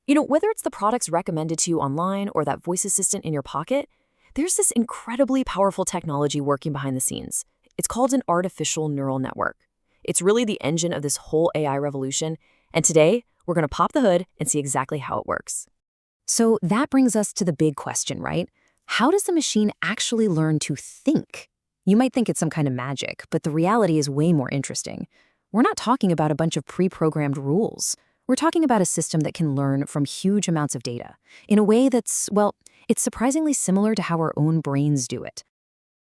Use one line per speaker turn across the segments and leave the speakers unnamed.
Whether it's the products recommended to you online or that voice assistant in your pocket, there's this incredibly powerful technology working behind the scenes. It's called an artificial neural network. It's really the engine of this whole AI revolution, and today we're going to pop the hood and see exactly how it works. So that brings us to the big question, right? How does the machine actually learn to think? You might think it's some kind of magic, but the reality is way more interesting. We're not talking about a bunch of pre-programmed rules. We're talking about a system that can learn from huge amounts of data in a way that's, well, it's surprisingly similar to how our own brains do it.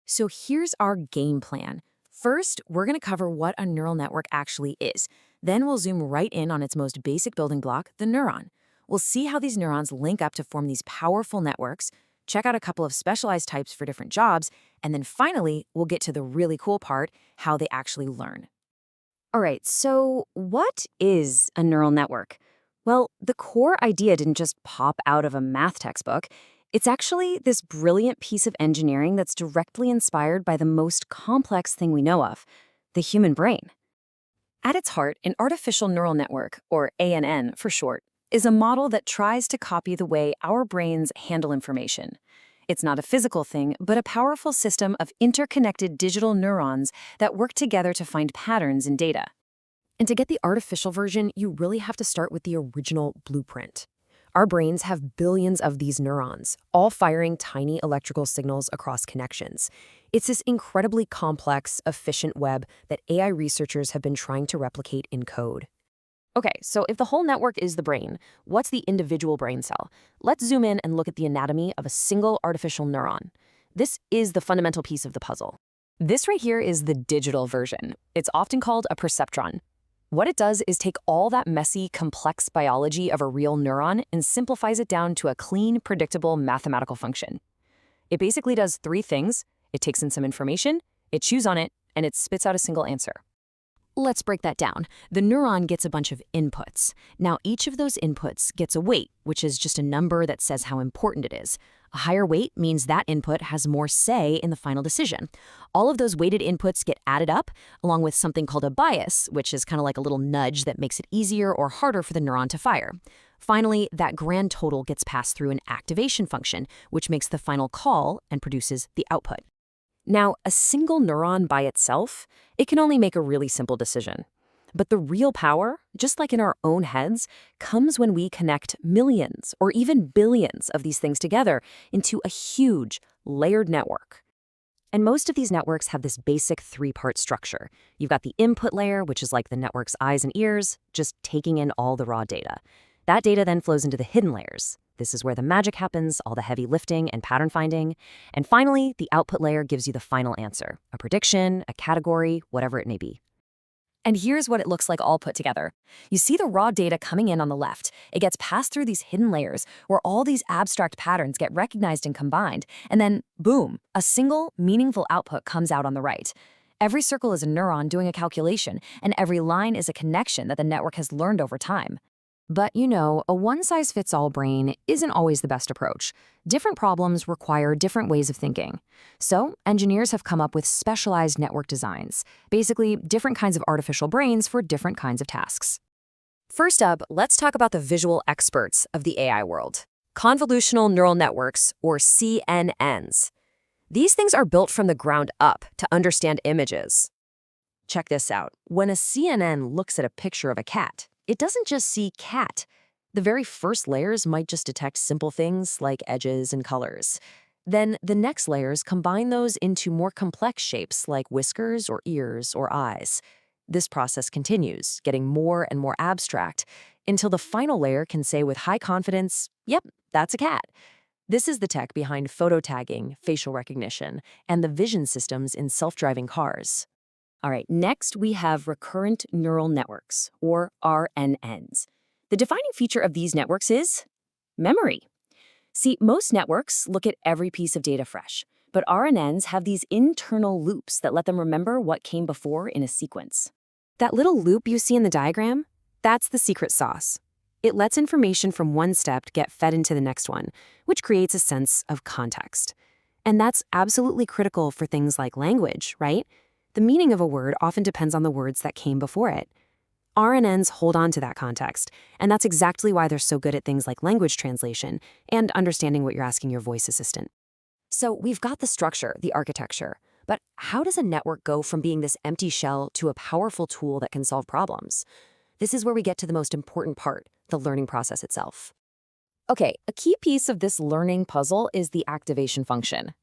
So here's our game plan. First, we're going to cover what a neural network actually is. Then we'll zoom right in on its most basic building block, the neuron. We'll see how these neurons link up to form these powerful networks, check out a couple of specialized types for different jobs, and then finally, we'll get to the really cool part, how they actually learn. All right, so what is a neural network? Well, the core idea didn't just pop out of a math textbook. It's actually this brilliant piece of engineering that's directly inspired by the most complex thing we know of, the human brain. At its heart, an artificial neural network, or ANN for short, is a model that tries to copy the way our brains handle information. It's not a physical thing, but a powerful system of interconnected digital neurons that work together to find patterns in data. And to get the artificial version, you really have to start with the original blueprint. Our brains have billions of these neurons, all firing tiny electrical signals across connections. It's this incredibly complex, efficient web that AI researchers have been trying to replicate in code. Okay, so if the whole network is the brain, what's the individual brain cell? Let's zoom in and look at the anatomy of a single artificial neuron. This is the fundamental piece of the puzzle. This right here is the digital version. It's often called a perceptron. What it does is take all that messy, complex biology of a real neuron and simplifies it down to a clean, predictable mathematical function. It basically does three things. It takes in some information, it chews on it, and it spits out a single answer. Let's break that down. The neuron gets a bunch of inputs. Now, each of those inputs gets a weight, which is just a number that says how important it is. A higher weight means that input has more say in the final decision. All of those weighted inputs get added up, along with something called a bias, which is kind of like a little nudge that makes it easier or harder for the neuron to fire. Finally, that grand total gets passed through an activation function, which makes the final call and produces the output. Now, a single neuron by itself, it can only make a really simple decision. But the real power, just like in our own heads, comes when we connect millions or even billions of these things together into a huge, layered network. And most of these networks have this basic three-part structure. You've got the input layer, which is like the network's eyes and ears, just taking in all the raw data. That data then flows into the hidden layers. This is where the magic happens, all the heavy lifting and pattern finding. And finally, the output layer gives you the final answer, a prediction, a category, whatever it may be. And here's what it looks like all put together. You see the raw data coming in on the left. It gets passed through these hidden layers where all these abstract patterns get recognized and combined. And then, boom, a single, meaningful output comes out on the right. Every circle is a neuron doing a calculation, and every line is a connection that the network has learned over time. But a one-size-fits-all brain isn't always the best approach. Different problems require different ways of thinking. So, engineers have come up with specialized network designs, basically different kinds of artificial brains for different kinds of tasks. First up, let's talk about the visual experts of the AI world. Convolutional neural networks, or CNNs. These things are built from the ground up to understand images. Check this out. When a CNN looks at a picture of a cat, it doesn't just see cat. The very first layers might just detect simple things like edges and colors. Then the next layers combine those into more complex shapes like whiskers or ears or eyes. This process continues, getting more and more abstract, until the final layer can say with high confidence, yep, that's a cat. This is the tech behind photo tagging, facial recognition, and the vision systems in self-driving cars. All right, next we have recurrent neural networks, or RNNs. The defining feature of these networks is memory. See, most networks look at every piece of data fresh, but RNNs have these internal loops that let them remember what came before in a sequence. That little loop you see in the diagram, that's the secret sauce. It lets information from one step get fed into the next one, which creates a sense of context. And that's absolutely critical for things like language, right? The meaning of a word often depends on the words that came before it.
RNNs hold on to that context, and that's exactly why they're so good at things like language translation and understanding what you're asking your voice assistant. So we've got the structure, the architecture, but how does a network go from being this empty shell to a powerful tool that can solve problems? This is where we get to the most important part, the learning process itself.
Okay, a key piece of this learning puzzle is the activation function.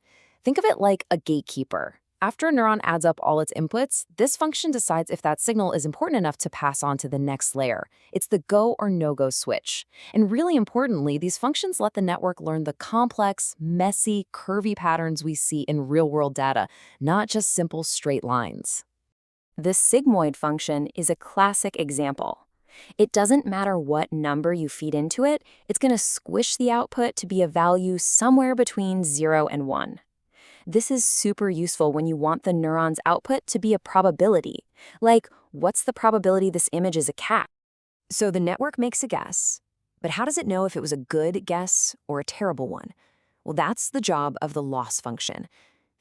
Think of it like a gatekeeper. After a neuron adds up all its inputs, this function decides if that signal is important enough to pass on to the next layer. It's the go or no-go switch. And really importantly, these functions let the network learn the complex, messy, curvy patterns we see in real-world data, not just simple straight lines. The sigmoid function is a classic example. It doesn't matter what number you feed into it, it's going to squish the output to be a value somewhere between 0 and 1. This is super useful when you want the neuron's output to be a probability. Like, what's the probability this image is a cat?
So the network makes a guess, but how does it know if it was a good guess or a terrible one? Well, that's the job of the loss function.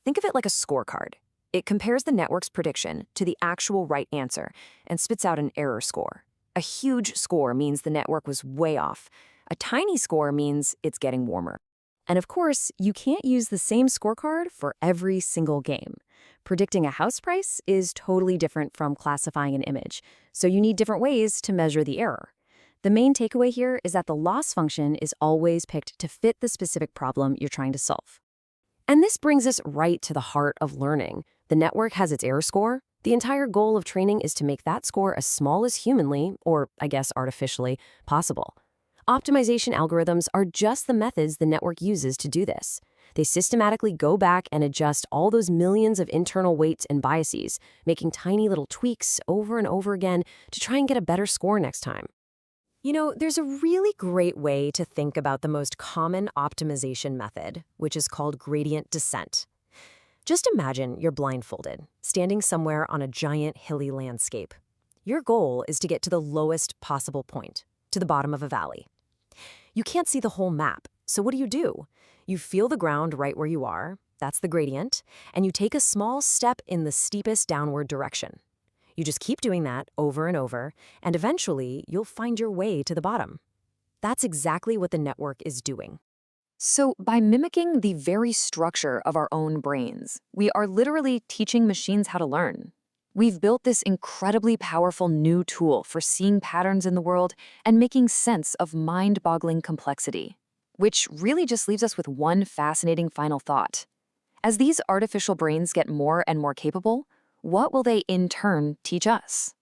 Think of it like a scorecard. It compares the network's prediction to the actual right answer and spits out an error score. A huge score means the network was way off. A tiny score means it's getting warmer. And of course, you can't use the same scorecard for every single game. Predicting a house price is totally different from classifying an image, so you need different ways to measure the error. The main takeaway here is that the loss function is always picked to fit the specific problem you're trying to solve. And this brings us right to the heart of learning. The network has its error score. The entire goal of training is to make that score as small as humanly, or I guess artificially, possible. Optimization algorithms are just the methods the network uses to do this. They systematically go back and adjust all those millions of internal weights and biases, making tiny little tweaks over and over again to try and get a better score next time. You know, there's a really great way to think about the most common optimization method, which is called gradient descent. Just imagine you're blindfolded, standing somewhere on a giant hilly landscape. Your goal is to get to the lowest possible point, to the bottom of a valley. You can't see the whole map, so what do? You feel the ground right where you are, that's the gradient, and you take a small step in the steepest downward direction. You just keep doing that over and over, and eventually you'll find your way to the bottom. That's exactly what the network is doing.
So, by mimicking the very structure of our own brains, we are literally teaching machines how to learn. We've built this incredibly powerful new tool for seeing patterns in the world and making sense of mind-boggling complexity. Which really just leaves us with one fascinating final thought. As these artificial brains get more and more capable, what will they in turn teach us?